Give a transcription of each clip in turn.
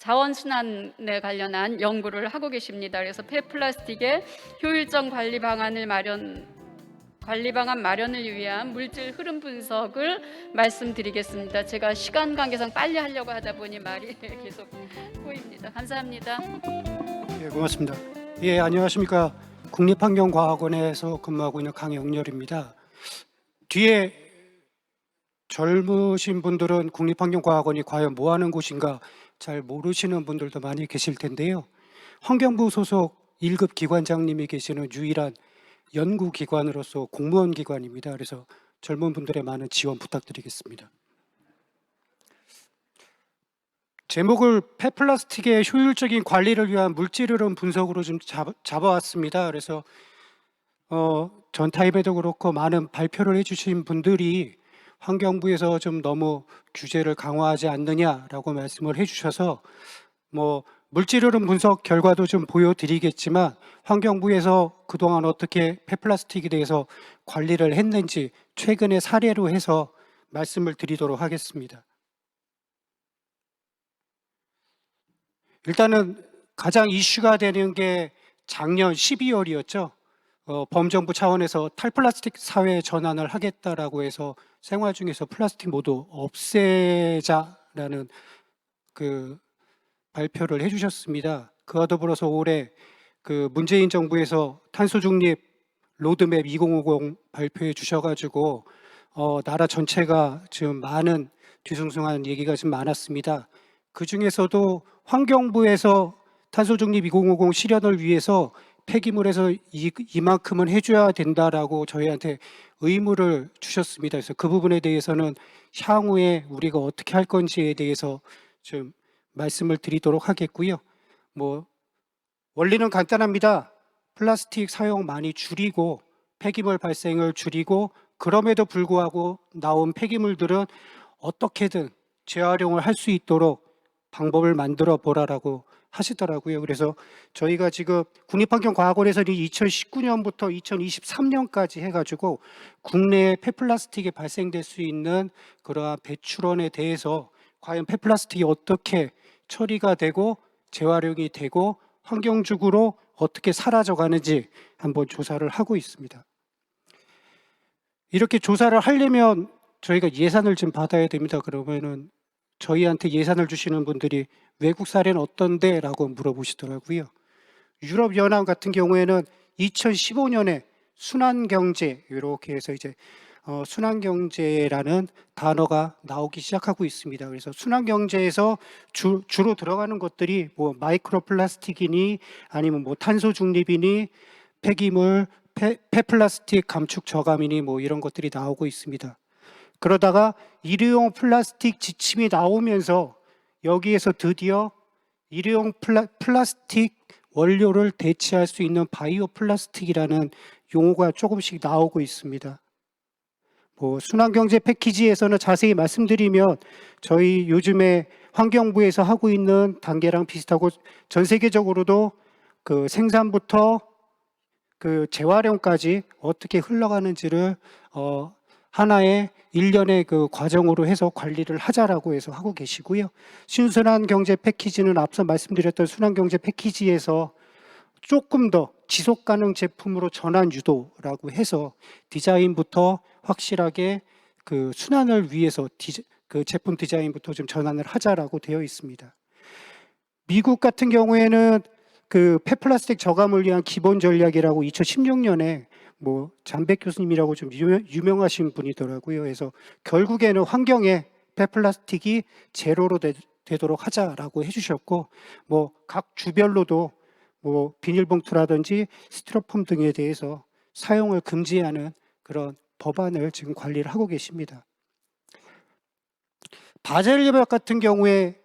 자원순환에 관련한 연구를 하고 계십니다. 그래서 폐플라스틱의 효율적 관리 방안 마련을 위한 물질 흐름 분석을 말씀드리겠습니다. 제가 시간 관계상 빨리 하려고 하다 보니 말이 계속 꼬입니다. 감사합니다. 예, 고맙습니다. 예, 안녕하십니까. 국립환경과학원에서 근무하고 있는 강영렬입니다. 뒤에 젊으신 분들은 국립환경과학원이 과연 뭐 하는 곳인가 잘 모르시는 분들도 많이 계실 텐데요. 환경부 소속 1급 기관장님이 계시는 유일한 연구기관으로서 공무원 기관입니다. 그래서 젊은 분들의 많은 지원 부탁드리겠습니다. 제목을 폐플라스틱의 효율적인 관리를 위한 물질 흐름 분석으로 좀 잡아왔습니다. 그래서 전 타입에도 그렇고 많은 발표를 해주신 분들이 환경부에서 좀 너무 규제를 강화하지 않느냐라고 말씀을 해주셔서 물질 흐름 분석 결과도 좀 보여드리겠지만 환경부에서 그동안 어떻게 폐플라스틱에 대해서 관리를 했는지 최근의 사례로 해서 말씀을 드리도록 하겠습니다. 일단은 가장 이슈가 되는 게 작년 12월이었죠. 범정부 차원에서 탈플라스틱 사회 전환을 하겠다라고 해서 생활 중에서 플라스틱 모두 없애자라는 그 발표를 해주셨습니다. 그와 더불어서 올해 문재인 정부에서 탄소 중립 로드맵 2050 발표해 주셔가지고 나라 전체가 지금 많은 뒤숭숭한 얘기가 좀 많았습니다. 그 중에서도 환경부에서 탄소 중립 2050 실현을 위해서 폐기물에서 이만큼은 해줘야 된다라고 저희한테 의무를 주셨습니다. 그래서 그 부분에 대해서는 향후에 우리가 어떻게 할 건지에 대해서 좀 말씀을 드리도록 하겠고요. 원리는 간단합니다. 플라스틱 사용 많이 줄이고 폐기물 발생을 줄이고 그럼에도 불구하고 나온 폐기물들은 어떻게든 재활용을 할 수 있도록 방법을 만들어 보라라고 하시더라고요. 그래서 저희가 지금 국립환경과학원에서 2019년부터 2023년까지 해가지고 국내에 폐플라스틱이 발생될 수 있는 그러한 배출원에 대해서 과연 폐플라스틱이 어떻게 처리가 되고 재활용이 되고 환경적으로 어떻게 사라져가는지 한번 조사를 하고 있습니다. 이렇게 조사를 하려면 저희가 예산을 좀 받아야 됩니다. 그러면은 저희한테 예산을 주시는 분들이 외국 사례는 어떤데? 라고 물어보시더라고요. 유럽연합 같은 경우에는 2015년에 순환경제 이렇게 해서 이제 순환경제라는 단어가 나오기 시작하고 있습니다. 그래서 순환경제에서 주로 들어가는 것들이 마이크로 플라스틱이니 아니면 탄소 중립이니 폐기물, 폐플라스틱 감축 저감이니 이런 것들이 나오고 있습니다. 그러다가 일회용 플라스틱 지침이 나오면서 여기에서 드디어 일회용 플라스틱 원료를 대체할 수 있는 바이오 플라스틱이라는 용어가 조금씩 나오고 있습니다. 순환경제 패키지에서는 자세히 말씀드리면 저희 요즘에 환경부에서 하고 있는 단계랑 비슷하고 전 세계적으로도 그 생산부터 그 재활용까지 어떻게 흘러가는지를 하나의 일련의 그 과정으로 해서 관리를 하자라고 해서 하고 계시고요. 신순환 경제 패키지는 앞서 말씀드렸던 순환 경제 패키지에서 조금 더 지속 가능 제품으로 전환 유도라고 해서 디자인부터 확실하게 그 순환을 위해서 그 제품 디자인부터 좀 전환을 하자라고 되어 있습니다. 미국 같은 경우에는 그 폐플라스틱 저감을 위한 기본 전략이라고 2016년에 잠백 교수님이라고 좀 유명하신 분이더라고요. 그래서 결국에는 환경에 폐플라스틱이 제로로 되도록 하자라고 해주셨고, 각 주별로도 비닐봉투라든지 스티로폼 등에 대해서 사용을 금지하는 그런 법안을 지금 관리를 하고 계십니다. 바젤 협약 같은 경우에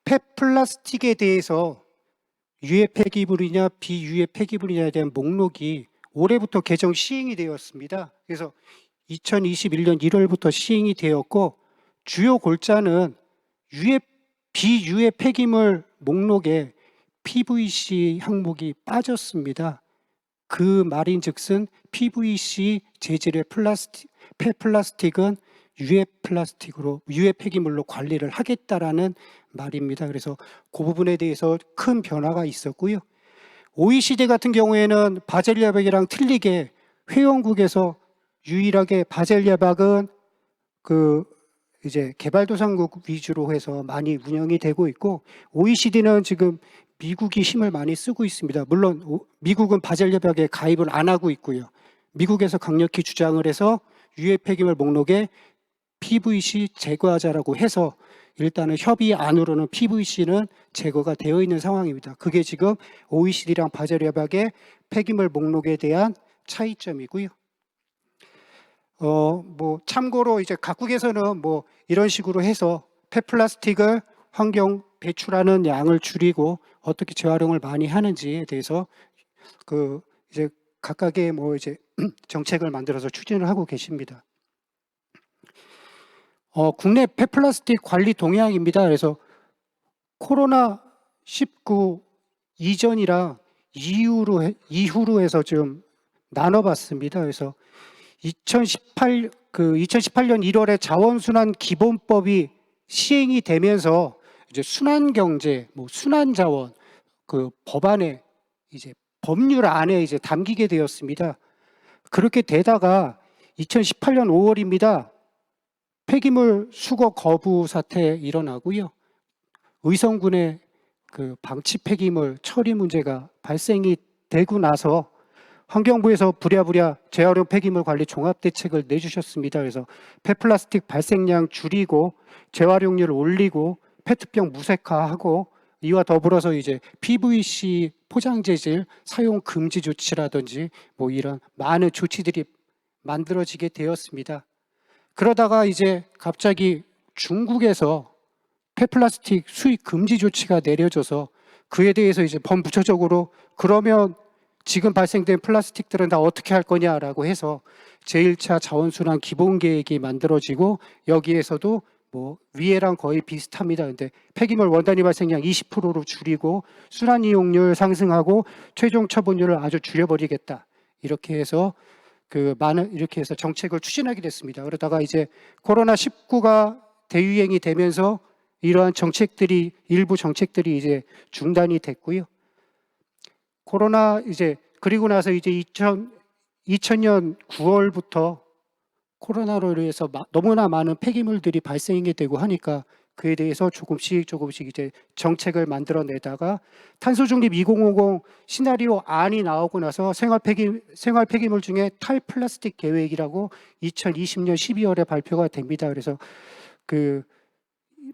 폐플라스틱에 대해서 유해 폐기물이냐 비유해 폐기물이냐에 대한 목록이 올해부터 개정 시행이 되었습니다. 그래서 2021년 1월부터 시행이 되었고 주요 골자는 비유해 폐기물 목록에 PVC 항목이 빠졌습니다. 그 말인즉슨 PVC 재질의 폐플라스틱은 유해 폐기물로 관리를 하겠다라는 말입니다. 그래서 그 부분에 대해서 큰 변화가 있었고요. OECD 같은 경우에는 바젤 협약이랑 틀리게 회원국에서 유일하게 바젤 협약은 그 이제 개발도상국 위주로 해서 많이 운영이 되고 있고, OECD는 지금 미국이 힘을 많이 쓰고 있습니다. 물론 미국은 바젤 협약에 가입을 안 하고 있고요. 미국에서 강력히 주장을 해서 유해 폐기물 목록에 PVC 제거하자라고 해서 일단은 협의 안으로는 PVC는 제거가 되어 있는 상황입니다. 그게 지금 OECD랑 바젤 협약의 폐기물 목록에 대한 차이점이고요. 뭐 참고로 이제 각국에서는 뭐 이런 식으로 해서 폐플라스틱을 환경 배출하는 양을 줄이고 어떻게 재활용을 많이 하는지에 대해서 그 이제 각각의 뭐 이제 정책을 만들어서 추진을 하고 계십니다. 국내 폐플라스틱 관리 동향입니다. 그래서 코로나19 이전이랑 이후로 해서 좀 나눠봤습니다. 그래서 2018년 1월에 자원순환 기본법이 시행이 되면서 이제 순환경제, 뭐 순환자원 그 법안에 이제 법률 안에 이제 담기게 되었습니다. 그렇게 되다가 2018년 5월입니다. 폐기물 수거 거부 사태 일어나고요. 의성군의 그 방치 폐기물 처리 문제가 발생이 되고 나서 환경부에서 부랴부랴 재활용 폐기물 관리 종합 대책을 내주셨습니다. 그래서 폐플라스틱 발생량 줄이고 재활용률 올리고 페트병 무색화하고 이와 더불어서 이제 PVC 포장 재질 사용 금지 조치라든지 뭐 이런 많은 조치들이 만들어지게 되었습니다. 그러다가 이제 갑자기 중국에서 폐플라스틱 수입 금지 조치가 내려져서 그에 대해서 이제 범부처적으로 그러면 지금 발생된 플라스틱들은 다 어떻게 할 거냐라고 해서 제1차 자원순환 기본계획이 만들어지고 여기에서도 뭐 위에랑 거의 비슷합니다. 근데 폐기물 원단위 발생량 20%로 줄이고 순환 이용률 상승하고 최종 처분율을 아주 줄여버리겠다. 이렇게 해서 이렇게 해서 정책을 추진하게 됐습니다. 그러다가 이제 코로나19가 대유행이 되면서 이러한 일부 정책들이 이제 중단이 됐고요. 그리고 나서 이제 2000년 9월부터 코로나로 인해서 너무나 많은 폐기물들이 발생이 되고 하니까 그에 대해서 조금씩 이제 정책을 만들어내다가 탄소중립 2050 시나리오 안이 나오고 나서 생활 폐기물 중에 탈플라스틱 계획이라고 2020년 12월에 발표가 됩니다. 그래서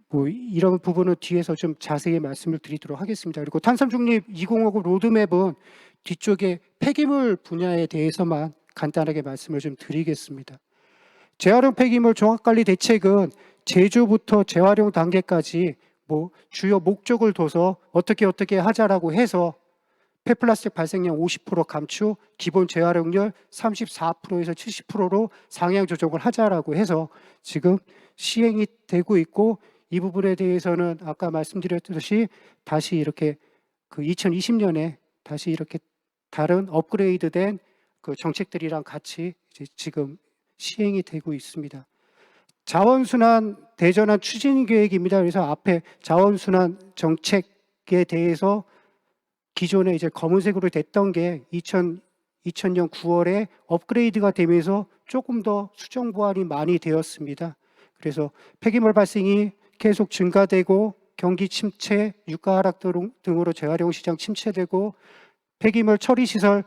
뭐 이런 부분은 뒤에서 좀 자세히 말씀을 드리도록 하겠습니다. 그리고 탄소중립 2050 로드맵은 뒤쪽에 폐기물 분야에 대해서만 간단하게 말씀을 좀 드리겠습니다. 재활용 폐기물 종합관리 대책은 제조부터 재활용 단계까지 뭐 주요 목적을 둬서 어떻게 하자라고 해서 폐플라스틱 발생량 50% 감축, 기본 재활용률 34%에서 70%로 상향 조정을 하자라고 해서 지금 시행이 되고 있고, 이 부분에 대해서는 아까 말씀드렸듯이 다시 이렇게 2020년에 다시 이렇게 다른 업그레이드된 그 정책들이랑 같이 이제 지금 시행이 되고 있습니다. 자원순환 대전환 추진 계획입니다. 그래서 앞에 자원순환 정책에 대해서 기존에 이제 검은색으로 됐던 게 2000년 9월에 업그레이드가 되면서 조금 더 수정 보완이 많이 되었습니다. 그래서 폐기물 발생이 계속 증가되고 경기 침체, 유가 하락 등으로 재활용 시장 침체되고 폐기물 처리 시설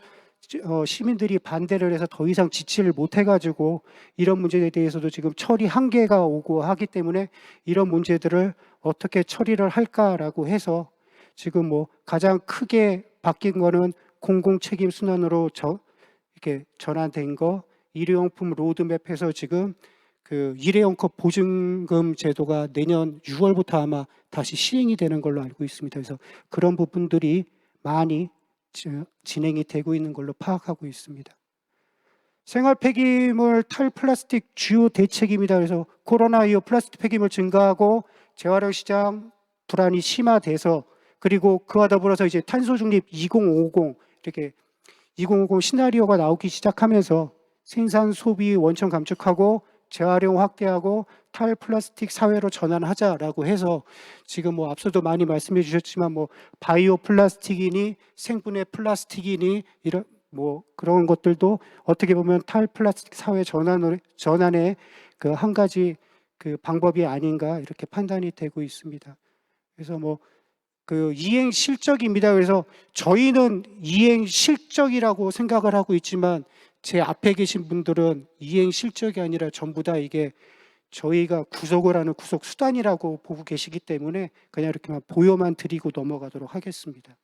시민들이 반대를 해서 더 이상 지치를 못해가지고 이런 문제에 대해서도 지금 처리 한계가 오고 하기 때문에 이런 문제들을 어떻게 처리를 할까라고 해서 지금 뭐 가장 크게 바뀐 거는 공공책임 순환으로 이렇게 전환된 거, 일회용품 로드맵에서 지금 일회용 컵 보증금 제도가 내년 6월부터 아마 다시 시행이 되는 걸로 알고 있습니다. 그래서 그런 부분들이 많이 진행이 되고 있는 걸로 파악하고 있습니다. 생활 폐기물 탈플라스틱 주요 대책입니다. 그래서 코로나 이후 플라스틱 폐기물 증가하고 재활용 시장 불안이 심화돼서, 그리고 그와 더불어서 이제 탄소 중립 2050 이렇게 2050 시나리오가 나오기 시작하면서 생산 소비 원천 감축하고 재활용 확대하고 탈플라스틱 사회로 전환하자라고 해서 지금 뭐 앞서도 많이 말씀해 주셨지만 뭐 바이오 플라스틱이니 생분해 플라스틱이니 이런 뭐 그런 것들도 어떻게 보면 탈플라스틱 사회 전환의 그 한 가지 그 방법이 아닌가 이렇게 판단이 되고 있습니다. 그래서 뭐 그 이행 실적입니다. 그래서 저희는 이행 실적이라고 생각을 하고 있지만 제 앞에 계신 분들은 이행 실적이 아니라 전부 다 이게 저희가 구속을 하는 구속 수단이라고 보고 계시기 때문에 그냥 이렇게만 보여만 드리고 넘어가도록 하겠습니다.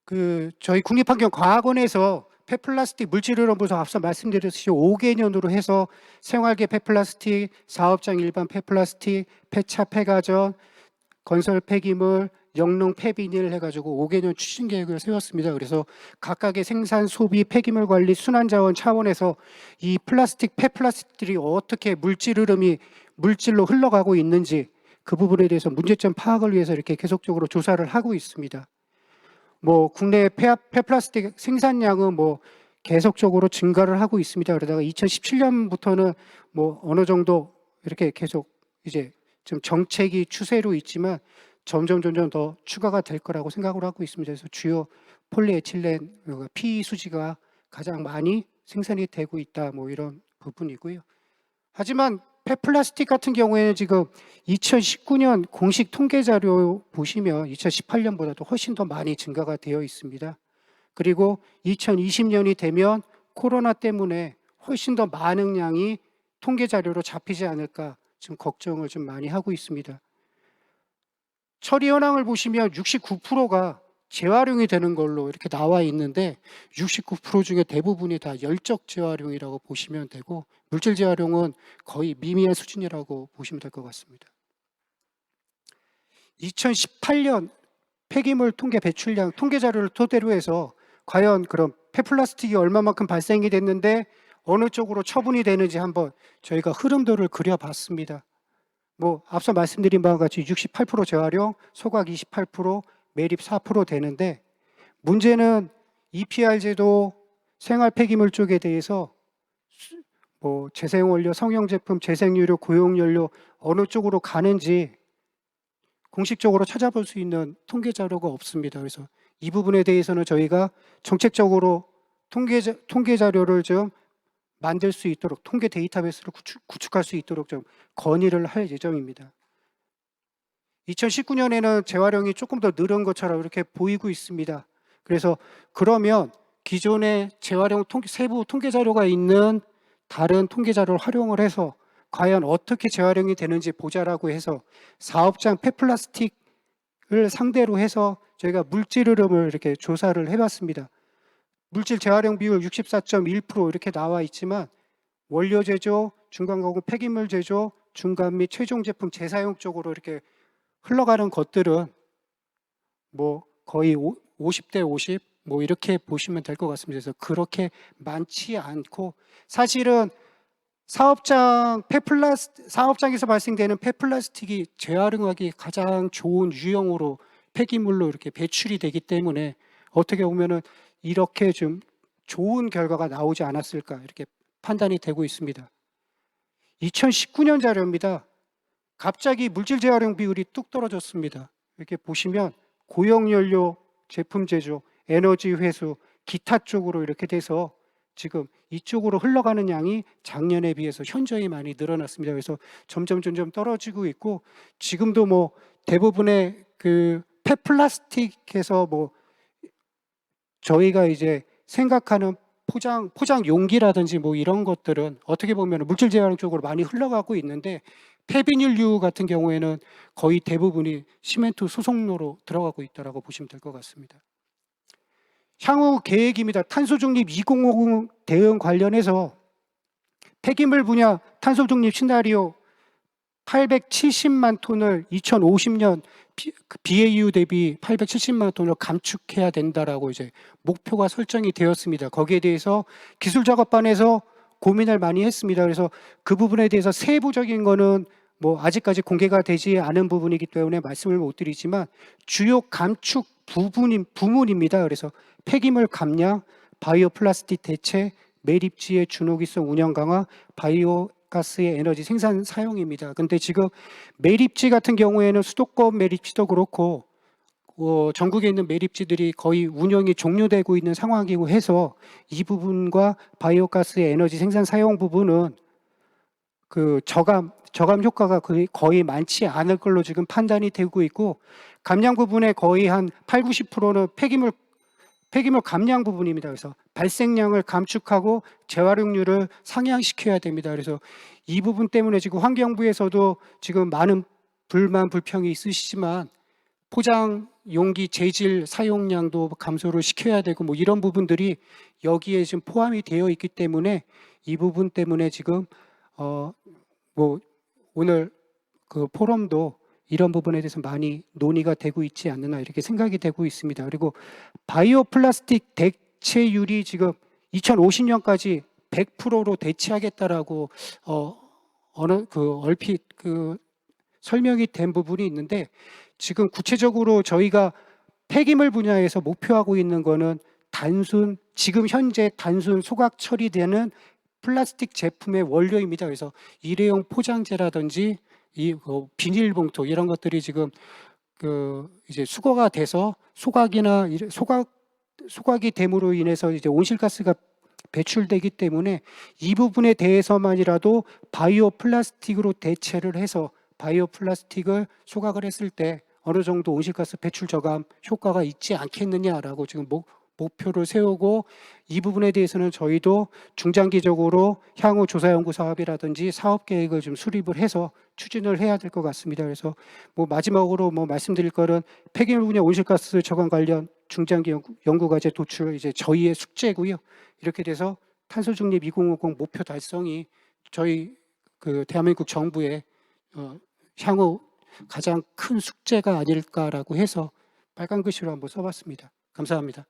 그 저희 국립환경과학원에서 폐플라스틱 물질흐름부서 앞서 말씀드렸듯이 5개년으로 해서 생활계 폐플라스틱, 사업장 일반 폐플라스틱, 폐차 폐가전, 건설 폐기물, 영농 폐비닐 해가지고 5개년 추진 계획을 세웠습니다. 그래서 각각의 생산, 소비, 폐기물 관리, 순환자원 차원에서 이 플라스틱, 폐플라스틱들이 어떻게 물질 흐름이 물질로 흘러가고 있는지 그 부분에 대해서 문제점 파악을 위해서 이렇게 계속적으로 조사를 하고 있습니다. 뭐 국내 폐플라스틱 생산량은 뭐 계속적으로 증가를 하고 있습니다. 그러다가 2017년부터는 뭐 어느 정도 이렇게 계속 이제 좀 정책이 추세로 있지만 점점 더 추가가 될 거라고 생각을 하고 있습니다. 그래서 주요 폴리에틸렌 PE 수지가 가장 많이 생산이 되고 있다 뭐 이런 부분이고요. 하지만 폐플라스틱 같은 경우에는 지금 2019년 공식 통계 자료 보시면 2018년보다도 훨씬 더 많이 증가가 되어 있습니다. 그리고 2020년이 되면 코로나 때문에 훨씬 더 많은 양이 통계 자료로 잡히지 않을까 지금 걱정을 좀 많이 하고 있습니다. 처리 현황을 보시면 69%가 재활용이 되는 걸로 이렇게 나와 있는데 69% 중에 대부분이 다 열적 재활용이라고 보시면 되고 물질 재활용은 거의 미미한 수준이라고 보시면 될 것 같습니다. 2018년 폐기물 통계 배출량 통계 자료를 토대로 해서 과연 그런 폐플라스틱이 얼마만큼 발생이 됐는데 어느 쪽으로 처분이 되는지 한번 저희가 흐름도를 그려봤습니다. 뭐 앞서 말씀드린 바와 같이 68% 재활용, 소각 28%, 매립 4% 되는데 문제는 EPR 제도 생활 폐기물 쪽에 대해서 뭐 재생원료, 성형제품, 재생유료, 고용연료 어느 쪽으로 가는지 공식적으로 찾아볼 수 있는 통계 자료가 없습니다. 그래서 이 부분에 대해서는 저희가 정책적으로 통계 자료를 좀 만들 수 있도록 통계 데이터베이스를 구축할 수 있도록 좀 건의를 할 예정입니다. 2019년에는 재활용이 조금 더 늘은 것처럼 이렇게 보이고 있습니다. 그래서 그러면 기존의 재활용 세부 통계 자료가 있는 다른 통계 자료를 활용을 해서 과연 어떻게 재활용이 되는지 보자라고 해서 사업장 폐플라스틱을 상대로 해서 저희가 물질 흐름을 이렇게 조사를 해봤습니다. 물질 재활용 비율 64.1% 이렇게 나와 있지만 원료 제조, 중간 가공 폐기물 제조, 중간 및 최종 제품 재사용 쪽으로 이렇게 흘러가는 것들은 뭐 거의 50대 50 뭐 이렇게 보시면 될 것 같습니다. 그래서 그렇게 많지 않고 사실은 사업장에서 발생되는 폐플라스틱이 재활용하기 가장 좋은 유형으로 폐기물로 이렇게 배출이 되기 때문에 어떻게 보면은 이렇게 좀 좋은 결과가 나오지 않았을까 이렇게 판단이 되고 있습니다. 2019년 자료입니다. 갑자기 물질 재활용 비율이 뚝 떨어졌습니다. 이렇게 보시면 고용연료, 제품 제조, 에너지 회수, 기타 쪽으로 이렇게 돼서 지금 이쪽으로 흘러가는 양이 작년에 비해서 현저히 많이 늘어났습니다. 그래서 점점 떨어지고 있고 지금도 뭐 대부분의 그 폐플라스틱에서 뭐 저희가 이제 생각하는 포장 용기라든지 뭐 이런 것들은 어떻게 보면 물질 재활용 쪽으로 많이 흘러가고 있는데 폐비닐류 같은 경우에는 거의 대부분이 시멘트 수송로로 들어가고 있다고 보시면 될 것 같습니다. 향후 계획입니다. 탄소 중립 2050 대응 관련해서 폐기물 분야 탄소 중립 시나리오 870만 톤을 2050년 BAU 대비 870만 톤을 감축해야 된다라고 이제 목표가 설정이 되었습니다. 거기에 대해서 기술 작업반에서 고민을 많이 했습니다. 그래서 그 부분에 대해서 세부적인 거는 뭐 아직까지 공개가 되지 않은 부분이기 때문에 말씀을 못 드리지만 주요 감축 부문입니다. 그래서 폐기물 감량, 바이오 플라스틱 대체, 매립지의 준호기성 운영 강화, 바이오 가스의 에너지 생산 사용입니다. 근데 지금 매립지 같은 경우에는 수도권 매립지도 그렇고 전국에 있는 매립지들이 거의 운영이 종료되고 있는 상황이고 해서 이 부분과 바이오가스의 에너지 생산 사용 부분은 그 저감 효과가 거의 많지 않을 걸로 지금 판단이 되고 있고, 감량 부분의 거의 한 8, 90%는 폐기물 감량 부분입니다. 그래서 발생량을 감축하고 재활용률을 상향시켜야 됩니다. 그래서 이 부분 때문에 지금 환경부에서도 지금 많은 불만 불평이 있으시지만 포장 용기 재질 사용량도 감소를 시켜야 되고 뭐 이런 부분들이 여기에 지금 포함이 되어 있기 때문에 이 부분 때문에 지금 뭐 오늘 그 포럼도 이런 부분에 대해서 많이 논의가 되고 있지 않느냐 이렇게 생각이 되고 있습니다. 그리고 바이오 플라스틱 대체율이 지금 2050년까지 100%로 대체하겠다라고 얼핏 설명이 된 부분이 있는데, 지금 구체적으로 저희가 폐기물 분야에서 목표하고 있는 거는 지금 현재 단순 소각 처리되는 플라스틱 제품의 원료입니다. 그래서 일회용 포장재라든지 비닐봉투 이런 것들이 지금 이제 수거가 돼서 소각이 됨으로 인해서 이제 온실가스가 배출되기 때문에 이 부분에 대해서만이라도 바이오 플라스틱으로 대체를 해서 바이오 플라스틱을 소각을 했을 때 어느 정도 온실가스 배출 저감 효과가 있지 않겠느냐라고 지금 목표를 세우고, 이 부분에 대해서는 저희도 중장기적으로 향후 조사연구 사업이라든지 사업 계획을 좀 수립을 해서 추진을 해야 될 것 같습니다. 그래서 마지막으로 말씀드릴 거는 폐기물 분야 온실가스 저감 관련 중장기 연구 과제 도출 이제 저희의 숙제고요. 이렇게 돼서 탄소 중립 2050 목표 달성이 저희 대한민국 정부의 향후 가장 큰 숙제가 아닐까라고 해서 빨간 글씨로 한번 써봤습니다. 감사합니다.